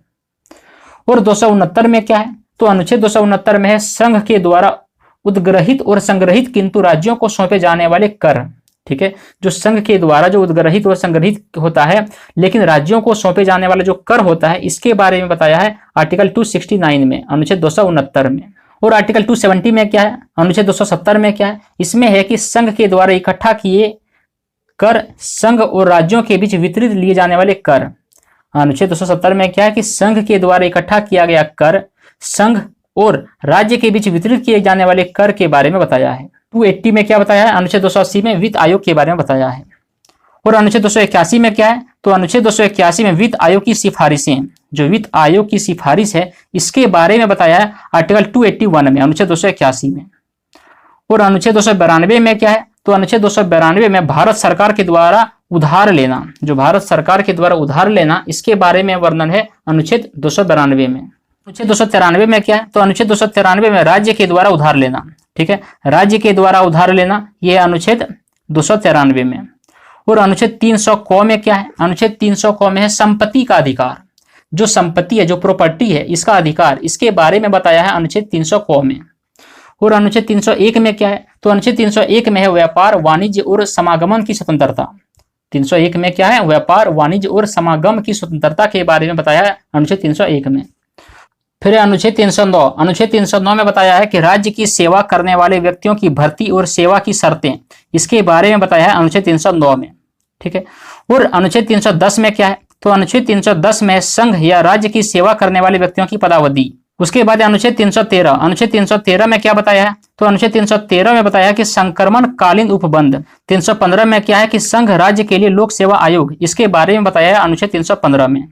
और 269 में क्या है, तो अनुच्छेद 269 में है संघ के द्वारा उद्ग्रहित और संग्रहित किंतु राज्यों को सौंपे जाने वाले कर। ठीक है, जो संघ के द्वारा जो उद्ग्रहित और संग्रहित होता है लेकिन राज्यों को सौंपे जाने वाला जो कर होता है, इसके बारे में बताया है आर्टिकल 269 में, अनुच्छेद 269 में। और आर्टिकल 270 में क्या है, अनुच्छेद 270 में क्या है, इसमें है कि संघ के द्वारा इकट्ठा किए कर संघ और राज्यों के बीच वितरित लिए जाने वाले कर। अनुच्छेद 270 में क्या है कि संघ के द्वारा इकट्ठा किया गया कर संघ और राज्य के बीच वितरित किए जाने वाले कर के बारे में बताया है। 280 में क्या बताया है, अनुच्छेद 280 में वित्त आयोग के बारे में बताया है। और अनुच्छेद 281 में क्या है, तो अनुच्छेद 281 में वित्त आयोग की सिफारिशें, जो वित्त आयोग की सिफारिश है इसके बारे में बताया है आर्टिकल 281 में, अनुच्छेद 281 में। और अनुच्छेद 292 में क्या है, तो अनुच्छेद 292 में भारत सरकार के द्वारा उधार लेना, जो भारत सरकार के द्वारा उधार लेना, इसके बारे में वर्णन है अनुच्छेद 292 में। अनुच्छेद 293 में क्या है, तो अनुच्छेद 293 में राज्य के द्वारा उधार लेना। ठीक है, राज्य के द्वारा उधार लेना, यह है अनुच्छेद 293 में। और अनुच्छेद 300 क में क्या है, अनुच्छेद 300 क में है संपत्ति का अधिकार, जो संपत्ति है, जो प्रॉपर्टी है, इसका अधिकार, इसके बारे में बताया है अनुच्छेद 300 क में। और अनुच्छेद 301 में क्या है, तो अनुच्छेद 301 में है व्यापार वाणिज्य और समागमन की स्वतंत्रता। 301 में क्या है, व्यापार वाणिज्य और समागम की स्वतंत्रता के बारे में बताया है अनुच्छेद 301 में। फिर अनुच्छेद 309, अनुच्छेद 309 में बताया है कि राज्य की सेवा करने वाले व्यक्तियों की भर्ती और सेवा की शर्तें, इसके बारे में बताया है अनुच्छेद 309 में। ठीक है, और अनुच्छेद 310 में क्या है, तो अनुच्छेद 310 में संघ या राज्य की सेवा करने वाले व्यक्तियों की पदावधि। उसके बाद अनुच्छेद 313, अनुच्छेद 313 में क्या बताया है, तो अनुच्छेद 313 में बताया है कि संक्रमण कालीन उपबंध। 315 में क्या है कि संघ राज्य के लिए लोक सेवा आयोग, इसके बारे में बताया है अनुच्छेद 315 में।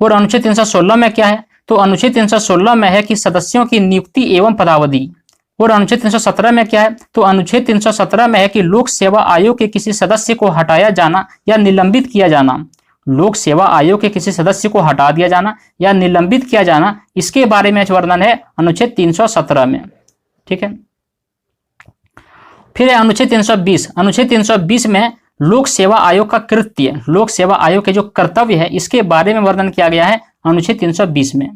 और अनुच्छेद 316 में क्या है, तो अनुच्छेद 316 में है कि सदस्यों की नियुक्ति एवं पदावधि। और अनुच्छेद 317 में क्या है, तो अनुच्छेद 317 में है कि लोक सेवा आयोग के किसी सदस्य को हटाया जाना या निलंबित किया जाना। लोक सेवा आयोग के किसी सदस्य को हटा दिया जाना या निलंबित किया जाना, इसके बारे में वर्णन है अनुच्छेद 317 में। ठीक है, फिर है अनुच्छेद 320, अनुच्छेद 320 में लोक सेवा आयोग का कृत्य, लोक सेवा आयोग के जो कर्तव्य है, इसके बारे में वर्णन किया गया है अनुच्छेद 320 में।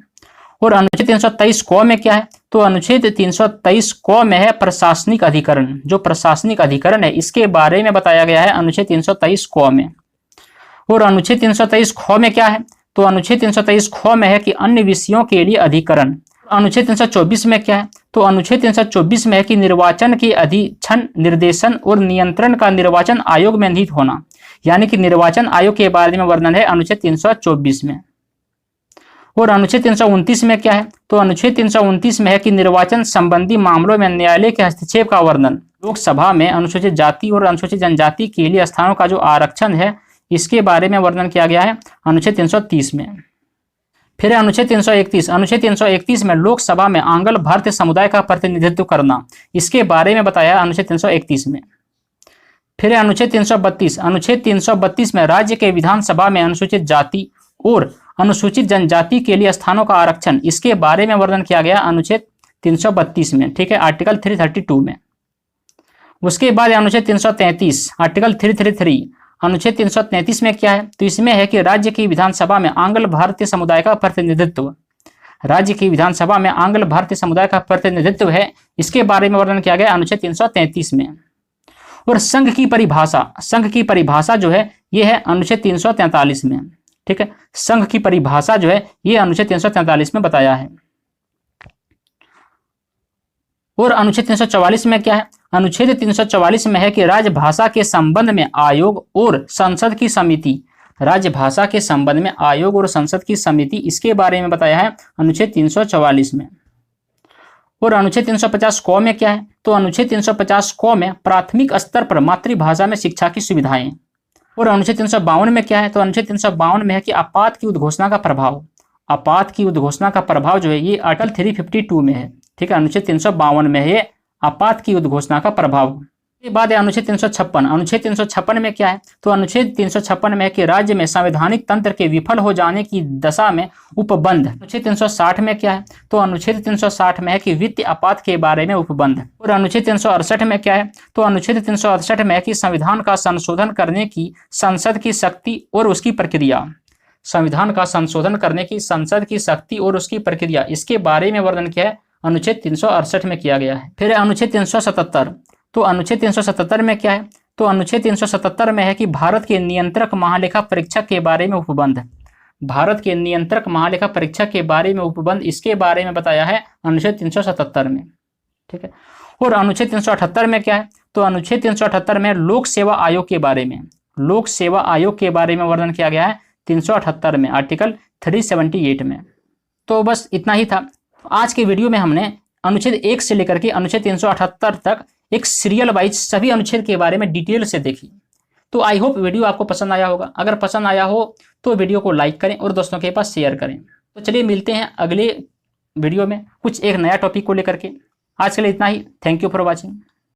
और अनुच्छेद 323 क में क्या है, तो अनुच्छेद 323 क में है प्रशासनिक अधिकरण, जो प्रशासनिक अधिकरण है, इसके बारे में बताया गया है अनुच्छेद 323 क में। और अनुच्छेद 323 ख में क्या है, तो अनुच्छेद 323 ख में है कि अन्य विषयों के लिए अधिकरण। अनुच्छेद 324 में क्या है, तो अनुच्छेद 324 में है कि निर्वाचन के अधीक्षण, निर्देशन और नियंत्रण का निर्वाचन आयोग में निहित होना, यानी कि निर्वाचन आयोग के बारे में वर्णन है अनुच्छेद 324 में। और अनुच्छेद 329 में क्या है, तो अनुच्छेद 329 में है कि निर्वाचन संबंधी मामलों में न्यायालय के हस्तक्षेप का वर्णन। लोकसभा में अनुसूचित जाति और अनुसूचित जनजाति के लिए स्थानों का जो आरक्षण है, इसके बारे में वर्णन किया गया है अनुच्छेद 330 में। फिर अनुच्छेद 331, अनुच्छेद 331 में लोकसभा में आंग्ल भारतीय समुदाय का प्रतिनिधित्व करना, इसके बारे में बताया अनुच्छेद 331 में। फिर अनुच्छेद 332, अनुच्छेद 332 में राज्य के विधानसभा में अनुसूचित जाति और अनुसूचित जनजाति के लिए स्थानों का आरक्षण, इसके बारे में वर्णन किया गया अनुच्छेद 332 में। ठीक है, आर्टिकल 332 में। उसके बाद अनुच्छेद 333, आर्टिकल 333, अनुच्छेद 333 में क्या है, तो इसमें है कि राज्य की विधानसभा में आंग्ल भारतीय समुदाय का प्रतिनिधित्व, राज्य की विधानसभा में आंग्ल भारतीय समुदाय का प्रतिनिधित्व है, इसके बारे में वर्णन किया गया अनुच्छेद 333 में। और संघ की परिभाषा, संघ की परिभाषा जो है ये है अनुच्छेद 343 में। ठीक है, संघ की परिभाषा जो है ये अनुच्छेद 343 में बताया है। और अनुच्छेद 344 में क्या है, अनुच्छेद 344 में है कि राजभाषा के संबंध में आयोग और संसद की समिति, राजभाषा के संबंध में आयोग और संसद की समिति, इसके बारे में बताया है अनुच्छेद 344 में। और अनुच्छेद 350 क में क्या है, तो अनुच्छेद 350 क में प्राथमिक स्तर पर मातृभाषा में शिक्षा की सुविधाएं। और अनुच्छेद 352 में क्या है, तो अनुच्छेद 352 में है कि आपात की उद्घोषणा का प्रभाव, आपात की उद्घोषणा का प्रभाव जो है ये आर्टिकल 352 में है। ठीक है, अनुच्छेद 352 में है आपात की उद्घोषणा का प्रभाव। के बाद है अनुच्छेद 356। अनुच्छेद 356 में क्या है? तो अनुच्छेद 356 में है कि राज्य में संवैधानिक तंत्र के विफल हो जाने की दशा में उपबंध। अनुच्छेद 360 में क्या है? तो अनुच्छेद 360 में है कि वित्तीय आपात के बारे में उपबंध। और अनुच्छेद 368 में क्या है? तो अनुच्छेद 368 में है कि संविधान का संशोधन करने की संसद की शक्ति और उसकी प्रक्रिया। संविधान का संशोधन करने की संसद की शक्ति और उसकी प्रक्रिया, इसके बारे में वर्णन किया है अनुच्छेद 368 में किया गया है। फिर अनुच्छेद 377। तो अनुच्छेद 377 में क्या है? तो अनुच्छेद 377 में है कि भारत के नियंत्रक महालेखा परीक्षक के बारे में उपबंध। भारत के नियंत्रक महालेखा परीक्षक के बारे में उपबंध, इसके बारे में बताया है अनुच्छेद 377 में। ठीक है। और अनुच्छेद 378 में क्या है? तो अनुच्छेद 378 में लोक सेवा आयोग के बारे में, लोक सेवा आयोग के बारे में वर्णन किया गया है 378 में, आर्टिकल 378 में। तो बस इतना ही था। आज के वीडियो में हमने अनुच्छेद 1 से लेकर के अनुच्छेद 378 तक एक सीरियल वाइज सभी अनुच्छेद के बारे में डिटेल से देखी। तो आई होप वीडियो आपको पसंद आया होगा। अगर पसंद आया हो तो वीडियो को लाइक करें और दोस्तों के पास शेयर करें। तो चलिए मिलते हैं अगले वीडियो में कुछ एक नया टॉपिक को लेकर के। आज के लिए इतना ही। Thank you for watching.